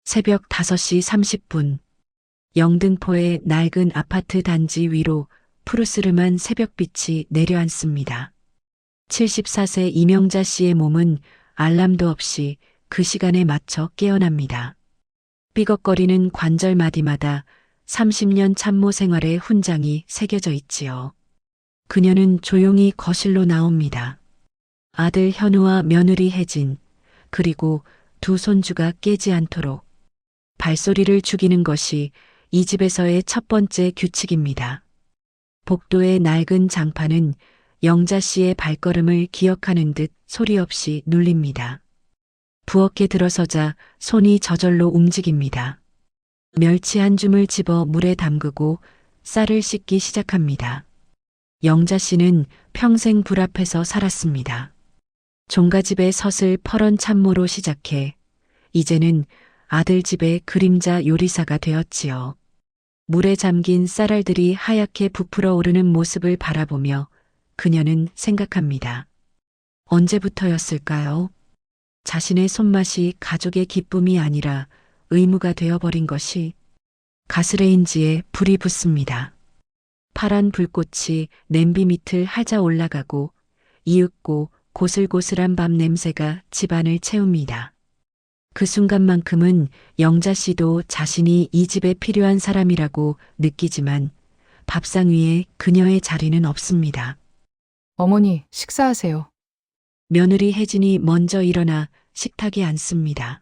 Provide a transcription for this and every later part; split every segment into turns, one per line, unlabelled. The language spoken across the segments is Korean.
새벽 5시 30분, 영등포의 낡은 아파트 단지 위로 푸르스름한 새벽빛이 내려앉습니다. 74세 이명자 씨의 몸은 알람도 없이 그 시간에 맞춰 깨어납니다. 삐걱거리는 관절 마디마다 30년 참모 생활의 훈장이 새겨져 있지요. 그녀는 조용히 거실로 나옵니다. 아들 현우와 며느리 혜진, 그리고 두 손주가 깨지 않도록 발소리를 죽이는 것이 이 집에서의 첫 번째 규칙입니다. 복도의 낡은 장판은 영자 씨의 발걸음을 기억하는 듯 소리 없이 눌립니다. 부엌에 들어서자 손이 저절로 움직입니다. 멸치 한 줌을 집어 물에 담그고 쌀을 씻기 시작합니다. 영자 씨는 평생 불 앞에서 살았습니다. 종가집의 섯을 퍼런 참모로 시작해 이제는 아들 집의 그림자 요리사가 되었지요. 물에 잠긴 쌀알들이 하얗게 부풀어 오르는 모습을 바라보며 그녀는 생각합니다. 언제부터였을까요? 자신의 손맛이 가족의 기쁨이 아니라 의무가 되어버린 것이. 가스레인지에 불이 붙습니다. 파란 불꽃이 냄비 밑을 할자 올라가고 이윽고 고슬고슬한 밥 냄새가 집안을 채웁니다. 그 순간만큼은 영자 씨도 자신이 이 집에 필요한 사람이라고 느끼지만 밥상 위에 그녀의 자리는 없습니다.
어머니, 식사하세요.
며느리 혜진이 먼저 일어나 식탁에 앉습니다.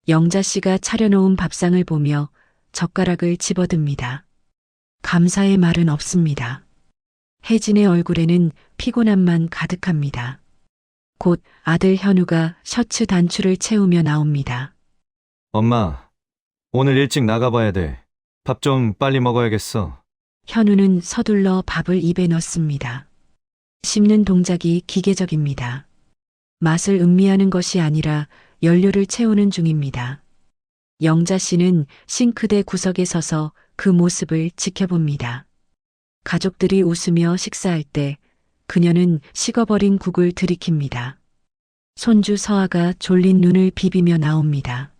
영자 씨가 차려놓은 밥상을 보며 젓가락을 집어듭니다. 감사의 말은 없습니다. 혜진의 얼굴에는 피곤함만 가득합니다. 곧 아들 현우가 셔츠 단추를 채우며 나옵니다.
엄마, 오늘 일찍 나가봐야 돼. 밥 좀 빨리 먹어야겠어.
현우는 서둘러 밥을 입에 넣습니다. 씹는 동작이 기계적입니다. 맛을 음미하는 것이 아니라 연료를 채우는 중입니다. 영자 씨는 싱크대 구석에 서서 그 모습을 지켜봅니다. 가족들이 웃으며 식사할 때 그녀는 식어버린 국을 들이킵니다. 손주 서아가 졸린 눈을 비비며 나옵니다.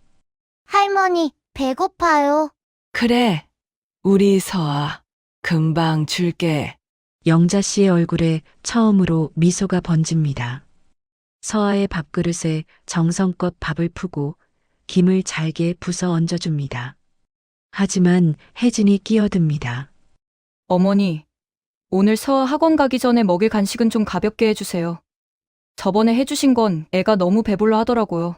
할머니, 배고파요.
그래, 우리 서아, 금방 줄게.
영자 씨의 얼굴에 처음으로 미소가 번집니다. 서아의 밥그릇에 정성껏 밥을 푸고 김을 잘게 부서 얹어줍니다. 하지만 혜진이 끼어듭니다.
어머니, 오늘 서아 학원 가기 전에 먹일 간식은 좀 가볍게 해주세요. 저번에 해주신 건 애가 너무 배불러 하더라고요.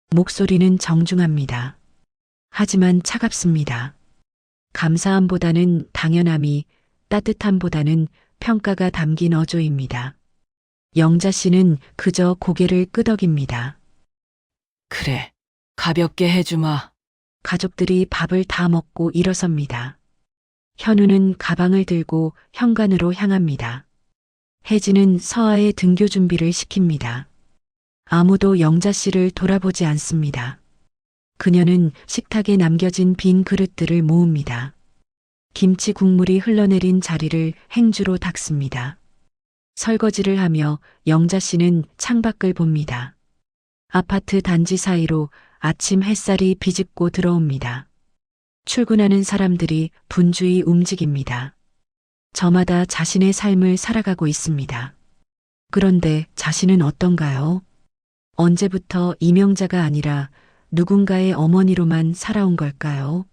목소리는 정중합니다. 하지만 차갑습니다. 감사함보다는 당연함이, 따뜻함보다는 평가가 담긴 어조입니다. 영자 씨는 그저 고개를 끄덕입니다.
그래, 가볍게 해주마.
가족들이 밥을 다 먹고 일어섭니다. 현우는 가방을 들고 현관으로 향합니다. 혜진은 서아의 등교 준비를 시킵니다. 아무도 영자 씨를 돌아보지 않습니다. 그녀는 식탁에 남겨진 빈 그릇들을 모읍니다. 김치 국물이 흘러내린 자리를 행주로 닦습니다. 설거지를 하며 영자 씨는 창밖을 봅니다. 아파트 단지 사이로 아침 햇살이 비집고 들어옵니다. 출근하는 사람들이 분주히 움직입니다. 저마다 자신의 삶을 살아가고 있습니다. 그런데 자신은 어떤가요? 언제부터 이명자가 아니라 누군가의 어머니로만 살아온 걸까요?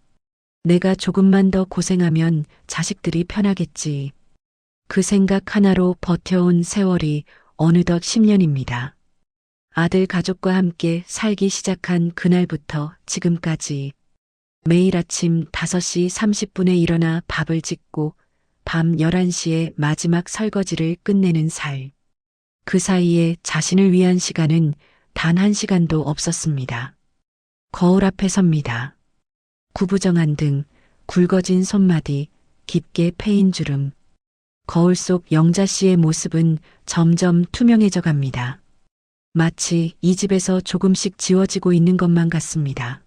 내가 조금만 더 고생하면 자식들이 편하겠지. 그 생각 하나로 버텨온 세월이 어느덧 10년입니다. 아들 가족과 함께 살기 시작한 그날부터 지금까지 매일 아침 5시 30분에 일어나 밥을 짓고 밤 11시에 마지막 설거지를 끝내는 살. 그 사이에 자신을 위한 시간은 단 1시간도 없었습니다. 거울 앞에 섭니다. 구부정한 등, 굵어진 손마디, 깊게 패인 주름. 거울 속 영자 씨의 모습은 점점 투명해져 갑니다. 마치 이 집에서 조금씩 지워지고 있는 것만 같습니다.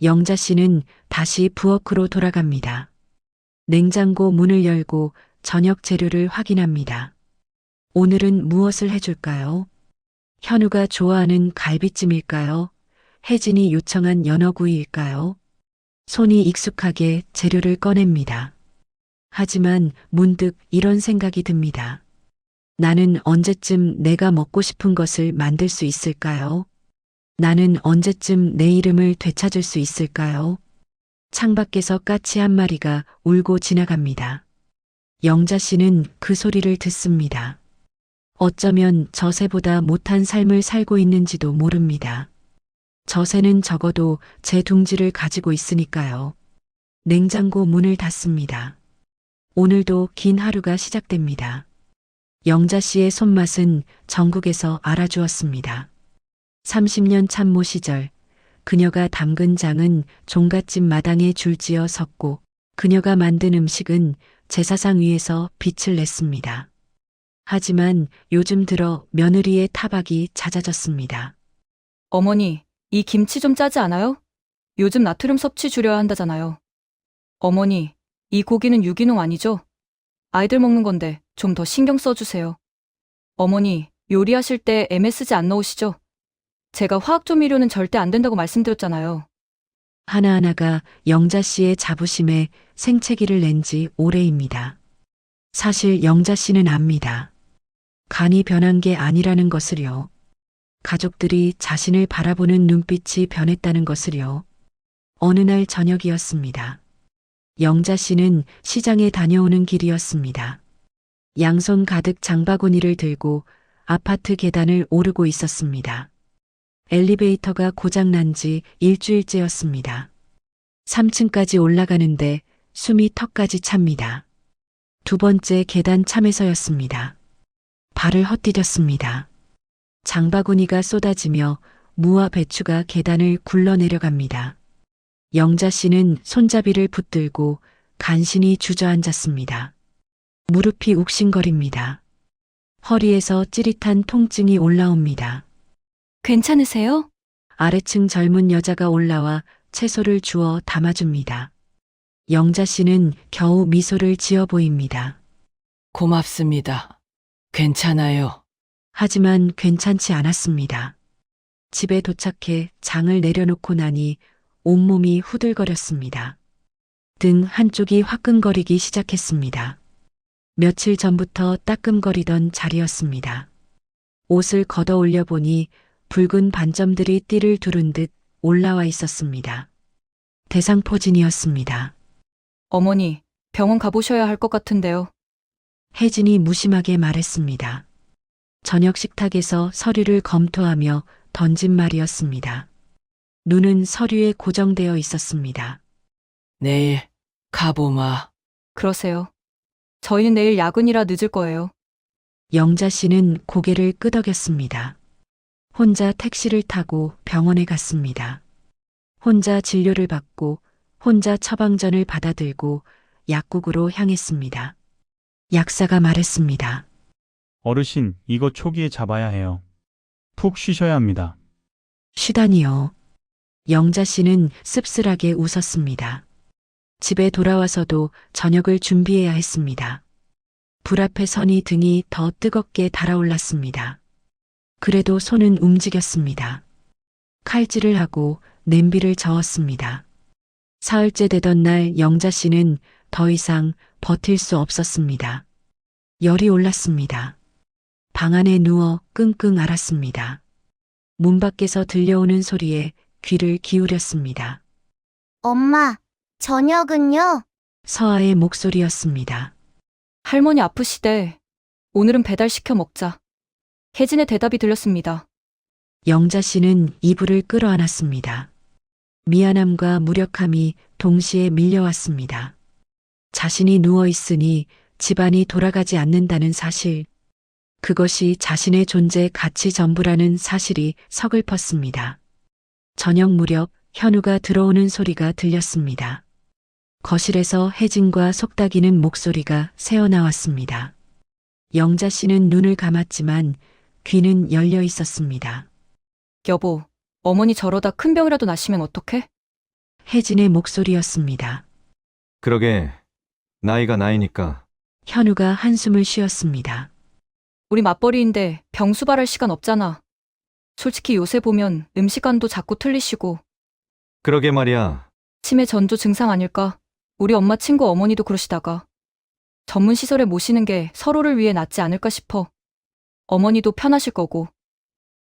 영자 씨는 다시 부엌으로 돌아갑니다. 냉장고 문을 열고 저녁 재료를 확인합니다. 오늘은 무엇을 해줄까요? 현우가 좋아하는 갈비찜일까요? 혜진이 요청한 연어구이일까요? 손이 익숙하게 재료를 꺼냅니다. 하지만 문득 이런 생각이 듭니다. 나는 언제쯤 내가 먹고 싶은 것을 만들 수 있을까요? 나는 언제쯤 내 이름을 되찾을 수 있을까요? 창밖에서 까치 한 마리가 울고 지나갑니다. 영자 씨는 그 소리를 듣습니다. 어쩌면 저 새보다 못한 삶을 살고 있는지도 모릅니다. 저 새는 적어도 제 둥지를 가지고 있으니까요. 냉장고 문을 닫습니다. 오늘도 긴 하루가 시작됩니다. 영자 씨의 손맛은 전국에서 알아주었습니다. 30년 참모 시절 그녀가 담근 장은 종갓집 마당에 줄지어 섰고 그녀가 만든 음식은 제사상 위에서 빛을 냈습니다. 하지만 요즘 들어 며느리의 타박이 잦아졌습니다.
어머니, 이 김치 좀 짜지 않아요? 요즘 나트륨 섭취 줄여야 한다잖아요. 어머니, 이 고기는 유기농 아니죠? 아이들 먹는 건데 좀 더 신경 써주세요. 어머니, 요리하실 때 MSG 안 넣으시죠? 제가 화학 조미료는 절대 안 된다고 말씀드렸잖아요.
하나하나가 영자 씨의 자부심에 생채기를 낸 지 오래입니다. 사실 영자 씨는 압니다. 간이 변한 게 아니라는 것을요. 가족들이 자신을 바라보는 눈빛이 변했다는 것을요. 어느 날 저녁이었습니다. 영자 씨는 시장에 다녀오는 길이었습니다. 양손 가득 장바구니를 들고 아파트 계단을 오르고 있었습니다. 엘리베이터가 고장난 지 일주일째였습니다. 3층까지 올라가는데 숨이 턱까지 찹니다. 두 번째 계단 참에서였습니다. 발을 헛디뎠습니다. 장바구니가 쏟아지며 무와 배추가 계단을 굴러 내려갑니다. 영자 씨는 손잡이를 붙들고 간신히 주저앉았습니다. 무릎이 욱신거립니다. 허리에서 찌릿한 통증이 올라옵니다.
괜찮으세요?
아래층 젊은 여자가 올라와 채소를 주워 담아줍니다. 영자 씨는 겨우 미소를 지어 보입니다.
고맙습니다. 괜찮아요.
하지만 괜찮지 않았습니다. 집에 도착해 장을 내려놓고 나니 온몸이 후들거렸습니다. 등 한쪽이 화끈거리기 시작했습니다. 며칠 전부터 따끔거리던 자리였습니다. 옷을 걷어 올려 보니 붉은 반점들이 띠를 두른 듯 올라와 있었습니다. 대상포진이었습니다.
어머니, 병원 가보셔야 할 것 같은데요.
혜진이 무심하게 말했습니다. 저녁 식탁에서 서류를 검토하며 던진 말이었습니다. 눈은 서류에 고정되어 있었습니다.
내일 가보마.
그러세요. 저희는 내일 야근이라 늦을 거예요.
영자 씨는 고개를 끄덕였습니다. 혼자 택시를 타고 병원에 갔습니다. 혼자 진료를 받고 혼자 처방전을 받아들고 약국으로 향했습니다. 약사가 말했습니다.
어르신, 이거 초기에 잡아야 해요. 푹 쉬셔야 합니다.
쉬다니요. 영자 씨는 씁쓸하게 웃었습니다. 집에 돌아와서도 저녁을 준비해야 했습니다. 불 앞에 서니 등이 더 뜨겁게 달아올랐습니다. 그래도 손은 움직였습니다. 칼질을 하고 냄비를 저었습니다. 사흘째 되던 날 영자 씨는 더 이상 버틸 수 없었습니다. 열이 올랐습니다. 방 안에 누워 끙끙 앓았습니다. 문 밖에서 들려오는 소리에 귀를 기울였습니다.
엄마, 저녁은요?
서아의 목소리였습니다.
할머니 아프시대. 오늘은 배달시켜 먹자. 혜진의 대답이 들렸습니다.
영자 씨는 이불을 끌어안았습니다. 미안함과 무력함이 동시에 밀려왔습니다. 자신이 누워 있으니 집안이 돌아가지 않는다는 사실, 그것이 자신의 존재 가치 전부라는 사실이 서글펐습니다. 저녁 무렵 현우가 들어오는 소리가 들렸습니다. 거실에서 혜진과 속닥이는 목소리가 새어나왔습니다. 영자 씨는 눈을 감았지만 귀는 열려 있었습니다.
여보, 어머니 저러다 큰 병이라도 나시면 어떡해?
혜진의 목소리였습니다.
그러게, 나이가 나이니까.
현우가 한숨을 쉬었습니다.
우리 맞벌이인데 병 수발할 시간 없잖아. 솔직히 요새 보면 음식안도 자꾸 틀리시고
그러게 말이야.
치매 전조 증상 아닐까? 우리 엄마 친구 어머니도 그러시다가 전문 시설에 모시는 게 서로를 위해 낫지 않을까 싶어. 어머니도 편하실 거고.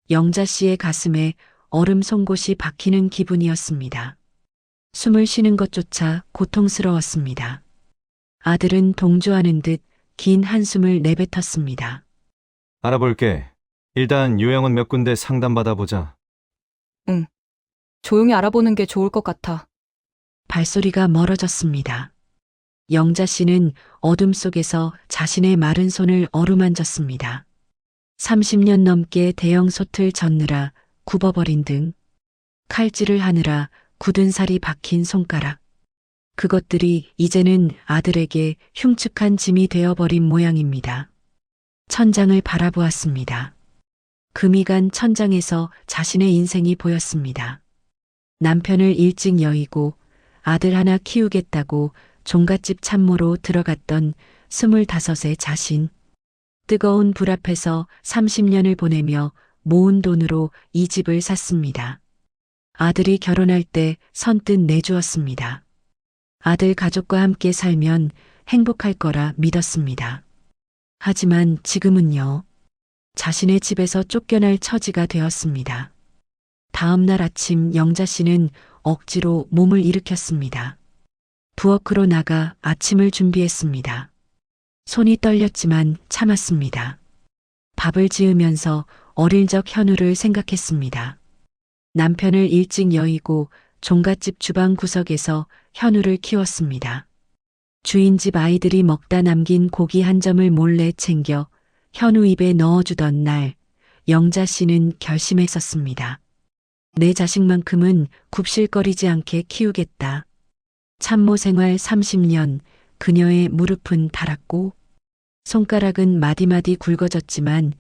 영자 씨의 가슴에 얼음 송곳이 박히는 기분이었습니다. 숨을 쉬는 것조차 고통스러웠습니다. 아들은 동조하는 듯 긴 한숨을 내뱉었습니다.
알아볼게. 일단 요양원 몇 군데 상담받아보자.
조용히 알아보는 게 좋을 것 같아.
발소리가 멀어졌습니다. 영자 씨는 어둠 속에서 자신의 마른 손을 어루만졌습니다. 30년 넘게 대형 솥을 젓느라 굽어버린 등, 칼질을 하느라 굳은 살이 박힌 손가락. 그것들이 이제는 아들에게 흉측한 짐이 되어버린 모양입니다. 천장을 바라보았습니다. 금이 간 천장에서 자신의 인생이 보였습니다. 남편을 일찍 여의고 아들 하나 키우겠다고 종갓집 참모로 들어갔던 25의 자신. 뜨거운 불 앞에서 30년을 보내며 모은 돈으로 이 집을 샀습니다. 아들이 결혼할 때 선뜻 내주었습니다. 아들 가족과 함께 살면 행복할 거라 믿었습니다. 하지만 지금은요, 자신의 집에서 쫓겨날 처지가 되었습니다. 다음 날 아침 영자 씨는 억지로 몸을 일으켰습니다. 부엌으로 나가 아침을 준비했습니다. 손이 떨렸지만 참았습니다. 밥을 지으면서 어릴 적 현우를 생각했습니다. 남편을 일찍 여의고 종갓집 주방 구석에서 현우를 키웠습니다. 주인집 아이들이 먹다 남긴 고기 한 점을 몰래 챙겨 현우 입에 넣어주던 날, 영자 씨는 결심했었습니다. 내 자식만큼은 굽실거리지 않게 키우겠다. 참모 생활 30년, 그녀의 무릎은 닳았고, 손가락은 마디마디 굵어졌지만,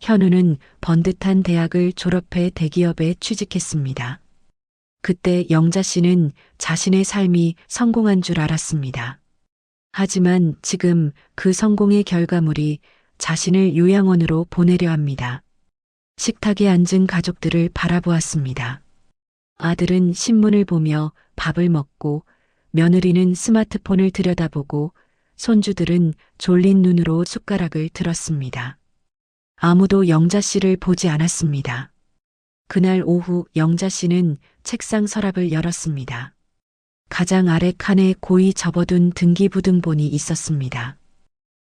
현우는 번듯한 대학을 졸업해 대기업에 취직했습니다. 그때 영자 씨는 자신의 삶이 성공한 줄 알았습니다. 하지만 지금 그 성공의 결과물이 자신을 요양원으로 보내려 합니다. 식탁에 앉은 가족들을 바라보았습니다. 아들은 신문을 보며 밥을 먹고 며느리는 스마트폰을 들여다보고 손주들은 졸린 눈으로 숟가락을 들었습니다. 아무도 영자 씨를 보지 않았습니다. 그날 오후 영자 씨는 책상 서랍을 열었습니다. 가장 아래 칸에 고이 접어둔 등기부등본이 있었습니다.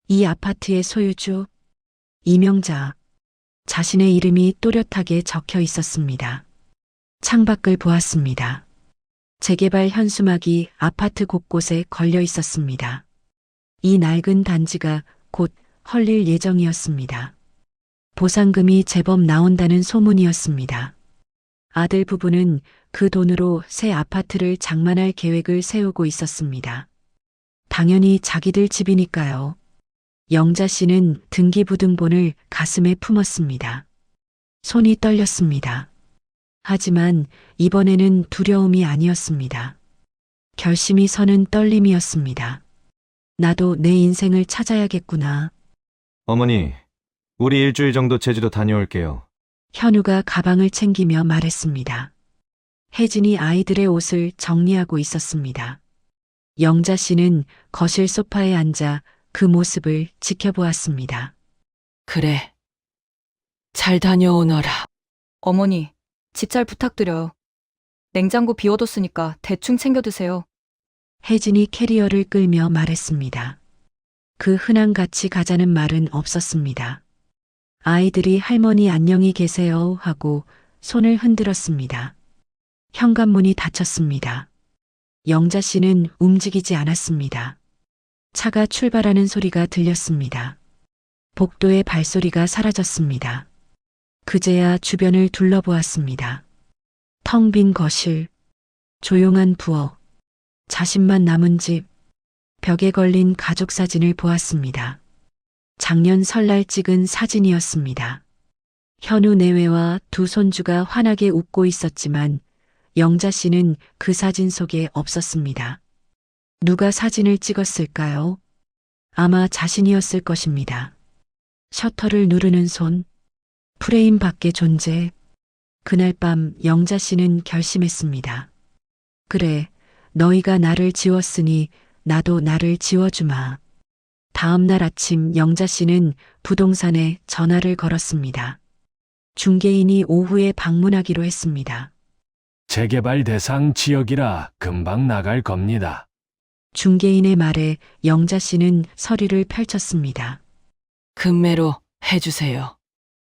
이 아파트의 소유주, 이명자, 자신의 이름이 또렷하게 적혀 있었습니다. 창밖을 보았습니다. 재개발 현수막이 아파트 곳곳에 걸려 있었습니다. 이 낡은 단지가 곧 헐릴 예정이었습니다. 보상금이 제법 나온다는 소문이었습니다. 아들 부부는 그 돈으로 새 아파트를 장만할 계획을 세우고 있었습니다. 당연히 자기들 집이니까요. 영자 씨는 등기부등본을 가슴에 품었습니다. 손이 떨렸습니다. 하지만 이번에는 두려움이 아니었습니다. 결심이 서는 떨림이었습니다. 나도 내 인생을 찾아야겠구나.
어머니, 우리 일주일 정도 제주도 다녀올게요.
현우가 가방을 챙기며 말했습니다. 혜진이 아이들의 옷을 정리하고 있었습니다. 영자 씨는 거실 소파에 앉아 그 모습을 지켜보았습니다.
그래. 잘 다녀오너라.
어머니, 집 잘 부탁드려요. 냉장고 비워뒀으니까 대충 챙겨 드세요.
혜진이 캐리어를 끌며 말했습니다. 그 흔한 같이 가자는 말은 없었습니다. 아이들이 할머니 안녕히 계세요 하고 손을 흔들었습니다. 현관문이 닫혔습니다. 영자 씨는 움직이지 않았습니다. 차가 출발하는 소리가 들렸습니다. 복도의 발소리가 사라졌습니다. 그제야 주변을 둘러보았습니다. 텅 빈 거실, 조용한 부엌, 자신만 남은 집, 벽에 걸린 가족 사진을 보았습니다. 작년 설날 찍은 사진이었습니다. 현우 내외와 두 손주가 환하게 웃고 있었지만 영자 씨는 그 사진 속에 없었습니다. 누가 사진을 찍었을까요? 아마 자신이었을 것입니다. 셔터를 누르는 손, 프레임 밖의 존재, 그날 밤 영자 씨는 결심했습니다. 그래, 너희가 나를 지웠으니 나도 나를 지워주마. 다음 날 아침 영자 씨는 부동산에 전화를 걸었습니다. 중개인이 오후에 방문하기로 했습니다.
재개발 대상 지역이라 금방 나갈 겁니다.
중개인의 말에 영자 씨는 서류를 펼쳤습니다.
금매로 해주세요.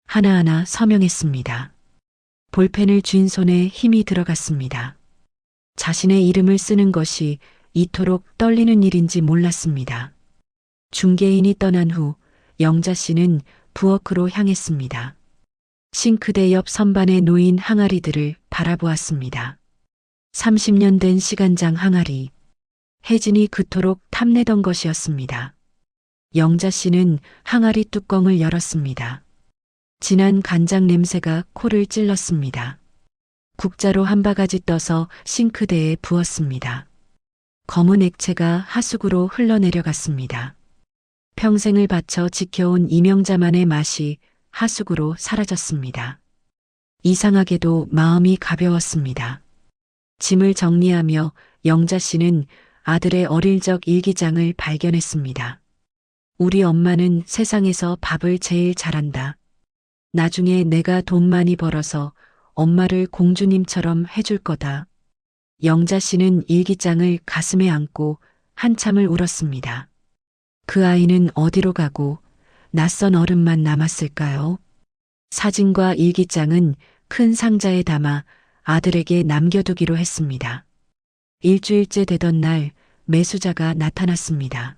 하나하나 서명했습니다. 볼펜을 쥔 손에 힘이 들어갔습니다. 자신의 이름을 쓰는 것이 이토록 떨리는 일인지 몰랐습니다. 중개인이 떠난 후 영자 씨는 부엌으로 향했습니다. 싱크대 옆 선반에 놓인 항아리들을 바라보았습니다. 30년 된 시간장 항아리. 혜진이 그토록 탐내던 것이었습니다. 영자 씨는 항아리 뚜껑을 열었습니다. 진한 간장 냄새가 코를 찔렀습니다. 국자로 한 바가지 떠서 싱크대에 부었습니다. 검은 액체가 하수구로 흘러내려갔습니다. 평생을 바쳐 지켜온 이명자만의 맛이 하수구로 사라졌습니다. 이상하게도 마음이 가벼웠습니다. 짐을 정리하며 영자 씨는 아들의 어릴 적 일기장을 발견했습니다. 우리 엄마는 세상에서 밥을 제일 잘한다. 나중에 내가 돈 많이 벌어서 엄마를 공주님처럼 해줄 거다. 영자 씨는 일기장을 가슴에 안고 한참을 울었습니다. 그 아이는 어디로 가고 낯선 어른만 남았을까요? 사진과 일기장은 큰 상자에 담아 아들에게 남겨두기로 했습니다. 일주일째 되던 날 매수자가 나타났습니다.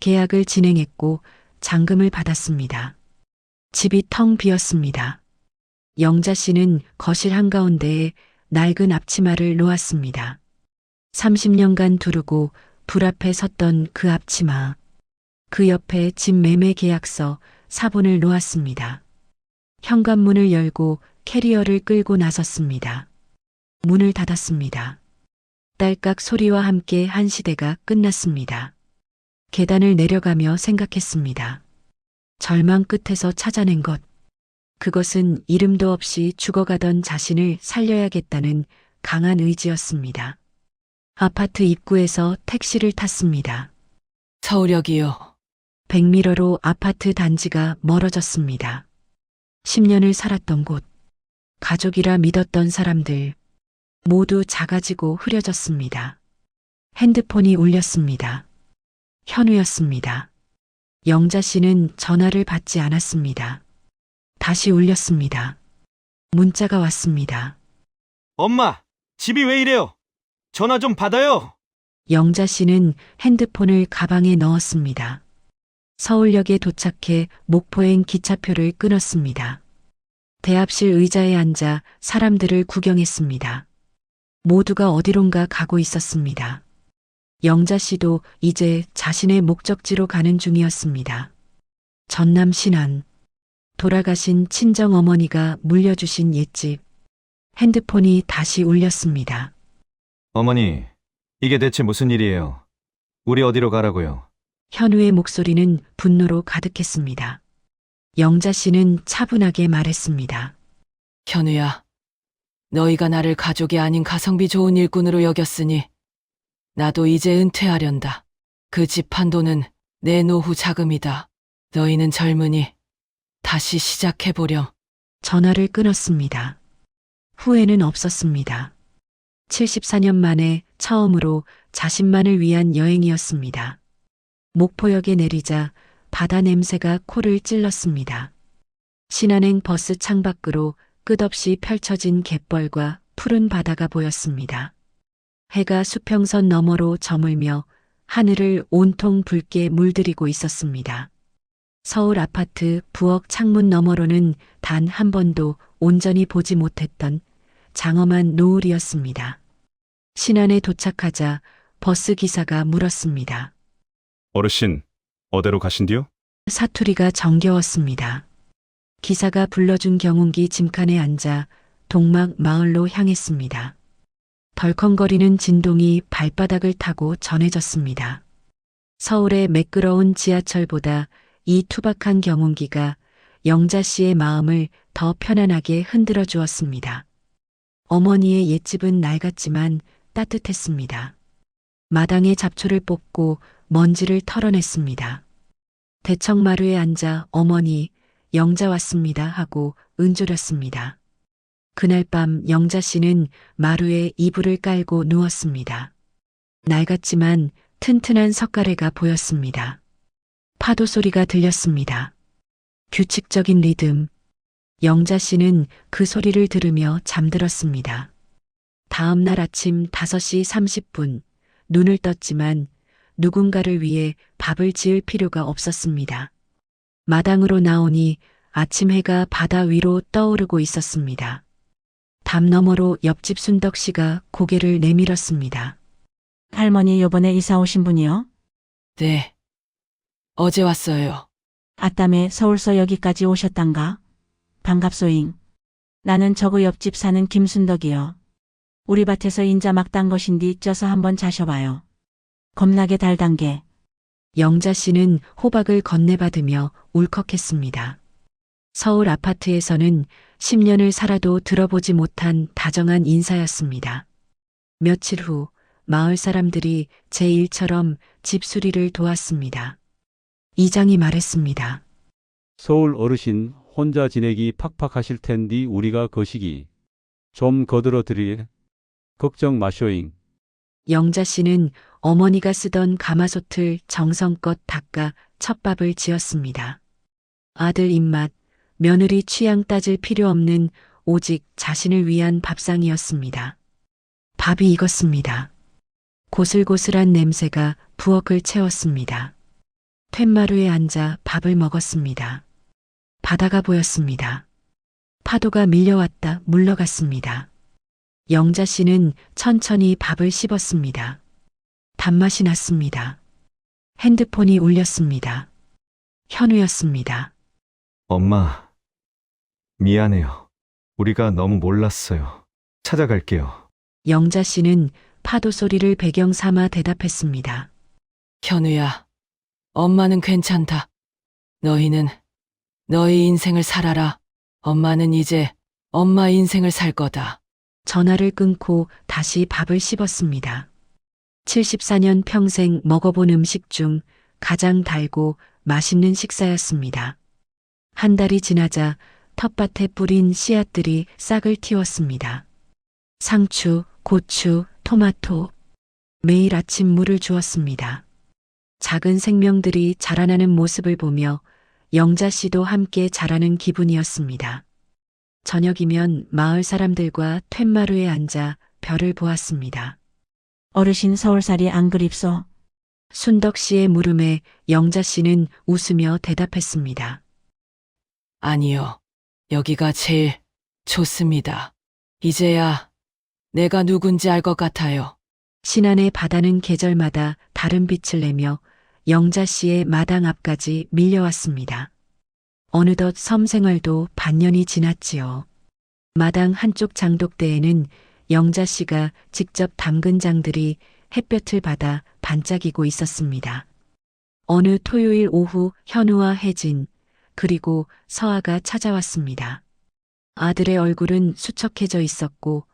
계약을 진행했고 잔금을 받았습니다. 집이 텅 비었습니다. 영자 씨는 거실 한가운데에 낡은 앞치마를 놓았습니다. 30년간 두르고 불 앞에 섰던 그 앞치마. 그 옆에 집 매매 계약서 사본을 놓았습니다. 현관문을 열고 캐리어를 끌고 나섰습니다. 문을 닫았습니다. 딸깍 소리와 함께 한 시대가 끝났습니다. 계단을 내려가며 생각했습니다. 절망 끝에서 찾아낸 것. 그것은 이름도 없이 죽어가던 자신을 살려야겠다는 강한 의지였습니다. 아파트 입구에서 택시를 탔습니다.
서울역이요.
백미러로 아파트 단지가 멀어졌습니다. 10년을 살았던 곳, 가족이라 믿었던 사람들, 모두 작아지고 흐려졌습니다. 핸드폰이 울렸습니다. 현우였습니다. 영자 씨는 전화를 받지 않았습니다. 다시 울렸습니다. 문자가 왔습니다.
엄마, 집이 왜 이래요? 전화 좀 받아요.
영자 씨는 핸드폰을 가방에 넣었습니다. 서울역에 도착해 목포행 기차표를 끊었습니다. 대합실 의자에 앉아 사람들을 구경했습니다. 모두가 어디론가 가고 있었습니다. 영자 씨도 이제 자신의 목적지로 가는 중이었습니다. 전남 신안. 돌아가신 친정어머니가 물려주신 옛집. 핸드폰이 다시 울렸습니다.
어머니, 이게 대체 무슨 일이에요? 우리 어디로 가라고요?
현우의 목소리는 분노로 가득했습니다. 영자 씨는 차분하게 말했습니다.
현우야, 너희가 나를 가족이 아닌 가성비 좋은 일꾼으로 여겼으니 나도 이제 은퇴하련다. 그 집 한도는 내 노후 자금이다. 너희는 젊으니 다시 시작해보렴.
전화를 끊었습니다. 후회는 없었습니다. 74년 만에 처음으로 자신만을 위한 여행이었습니다. 목포역에 내리자 바다 냄새가 코를 찔렀습니다. 신안행 버스 창밖으로 끝없이 펼쳐진 갯벌과 푸른 바다가 보였습니다. 해가 수평선 너머로 저물며 하늘을 온통 붉게 물들이고 있었습니다. 서울 아파트 부엌 창문 너머로는 단 한 번도 온전히 보지 못했던 장엄한 노을이었습니다. 신안에 도착하자 버스 기사가 물었습니다.
어르신, 어디로 가신디요?
사투리가 정겨웠습니다. 기사가 불러준 경운기 짐칸에 앉아 동막 마을로 향했습니다. 덜컹거리는 진동이 발바닥을 타고 전해졌습니다. 서울의 매끄러운 지하철보다 이 투박한 경운기가 영자 씨의 마음을 더 편안하게 흔들어 주었습니다. 어머니의 옛집은 낡았지만 따뜻했습니다. 마당에 잡초를 뽑고 먼지를 털어냈습니다. 대청마루에 앉아 어머니, 영자 왔습니다 하고 은조렸습니다. 그날 밤 영자 씨는 마루에 이불을 깔고 누웠습니다. 낡았지만 튼튼한 석가래가 보였습니다. 파도 소리가 들렸습니다. 규칙적인 리듬. 영자 씨는 그 소리를 들으며 잠들었습니다. 다음 날 아침 5시 30분, 눈을 떴지만 누군가를 위해 밥을 지을 필요가 없었습니다. 마당으로 나오니 아침 해가 바다 위로 떠오르고 있었습니다. 담 너머로 옆집 순덕 씨가 고개를 내밀었습니다.
할머니 요번에 이사 오신 분이요?
네. 어제 왔어요.
아따매 서울서 여기까지 오셨단가? 반갑소잉. 나는 저그 옆집 사는 김순덕이요. 우리 밭에서 인자 막 딴 것인디 쪄서 한번 자셔봐요. 겁나게 달단 게.
영자 씨는 호박을 건네받으며 울컥했습니다. 서울 아파트에서는 10년을 살아도 들어보지 못한 다정한 인사였습니다. 며칠 후 마을 사람들이 제 일처럼 집 수리를 도왔습니다. 이장이 말했습니다.
서울 어르신 혼자 지내기 팍팍하실 텐디 우리가 거시기 좀 거들어 드릴 걱정 마쇼잉.
영자 씨는 어머니가 쓰던 가마솥을 정성껏 닦아 첩밥을 지었습니다. 아들 입맛, 며느리 취향 따질 필요 없는 오직 자신을 위한 밥상이었습니다. 밥이 익었습니다. 고슬고슬한 냄새가 부엌을 채웠습니다. 툇마루에 앉아 밥을 먹었습니다. 바다가 보였습니다. 파도가 밀려왔다 물러갔습니다. 영자 씨는 천천히 밥을 씹었습니다. 단맛이 났습니다. 핸드폰이 울렸습니다. 현우였습니다.
엄마, 미안해요. 우리가 너무 몰랐어요. 찾아갈게요.
영자 씨는 파도 소리를 배경 삼아 대답했습니다.
현우야, 엄마는 괜찮다. 너희는 너희 인생을 살아라. 엄마는 이제 엄마 인생을 살 거다.
전화를 끊고 다시 밥을 씹었습니다. 74년 평생 먹어본 음식 중 가장 달고 맛있는 식사였습니다. 한 달이 지나자 텃밭에 뿌린 씨앗들이 싹을 틔웠습니다. 상추, 고추, 토마토. 매일 아침 물을 주었습니다. 작은 생명들이 자라나는 모습을 보며 영자 씨도 함께 자라는 기분이었습니다. 저녁이면 마을 사람들과 툇마루에 앉아 별을 보았습니다.
어르신 서울살이 안 그립소?
순덕 씨의 물음에 영자 씨는 웃으며 대답했습니다.
아니요. 여기가 제일 좋습니다. 이제야 내가 누군지 알 것 같아요.
신안의 바다는 계절마다 다른 빛을 내며 영자 씨의 마당 앞까지 밀려왔습니다. 어느덧 섬 생활도 반년이 지났지요. 마당 한쪽 장독대에는 영자 씨가 직접 담근 장들이 햇볕을 받아 반짝이고 있었습니다. 어느 토요일 오후 현우와 혜진, 그리고 서아가 찾아왔습니다. 아들의 얼굴은 수척해져 있었고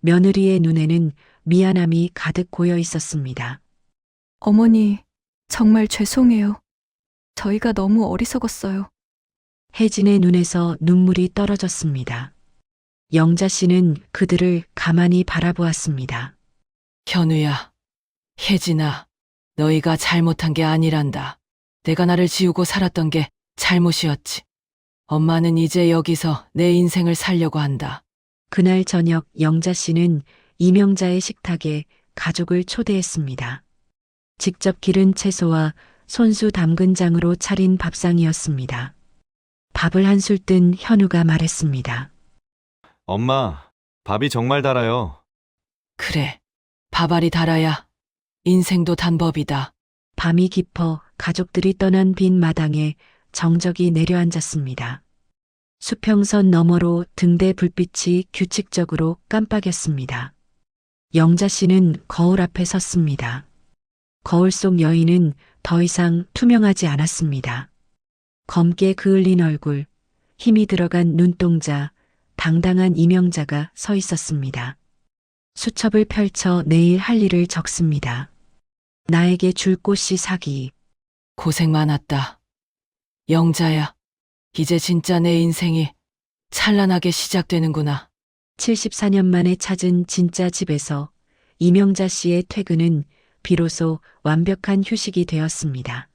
며느리의 눈에는 미안함이 가득 고여 있었습니다.
어머니, 정말 죄송해요. 저희가 너무 어리석었어요.
혜진의 눈에서 눈물이 떨어졌습니다. 영자 씨는 그들을 가만히 바라보았습니다.
현우야, 혜진아, 너희가 잘못한 게 아니란다. 내가 나를 지우고 살았던 게 잘못이었지. 엄마는 이제 여기서 내 인생을 살려고 한다.
그날 저녁 영자 씨는 이명자의 식탁에 가족을 초대했습니다. 직접 기른 채소와 손수 담근 장으로 차린 밥상이었습니다. 밥을 한술 뜬 현우가 말했습니다.
엄마, 밥이 정말 달아요.
그래, 밥알이 달아야 인생도 단 법이다.
밤이 깊어 가족들이 떠난 빈 마당에 정적이 내려앉았습니다. 수평선 너머로 등대 불빛이 규칙적으로 깜빡였습니다. 영자 씨는 거울 앞에 섰습니다. 거울 속 여인은 더 이상 투명하지 않았습니다. 검게 그을린 얼굴, 힘이 들어간 눈동자, 당당한 이명자가 서 있었습니다. 수첩을 펼쳐 내일 할 일을 적습니다. 나에게 줄 꽃이 사기.
고생 많았다. 영자야, 이제 진짜 내 인생이 찬란하게 시작되는구나.
74년 만에 찾은 진짜 집에서 이명자 씨의 퇴근은 비로소 완벽한 휴식이 되었습니다.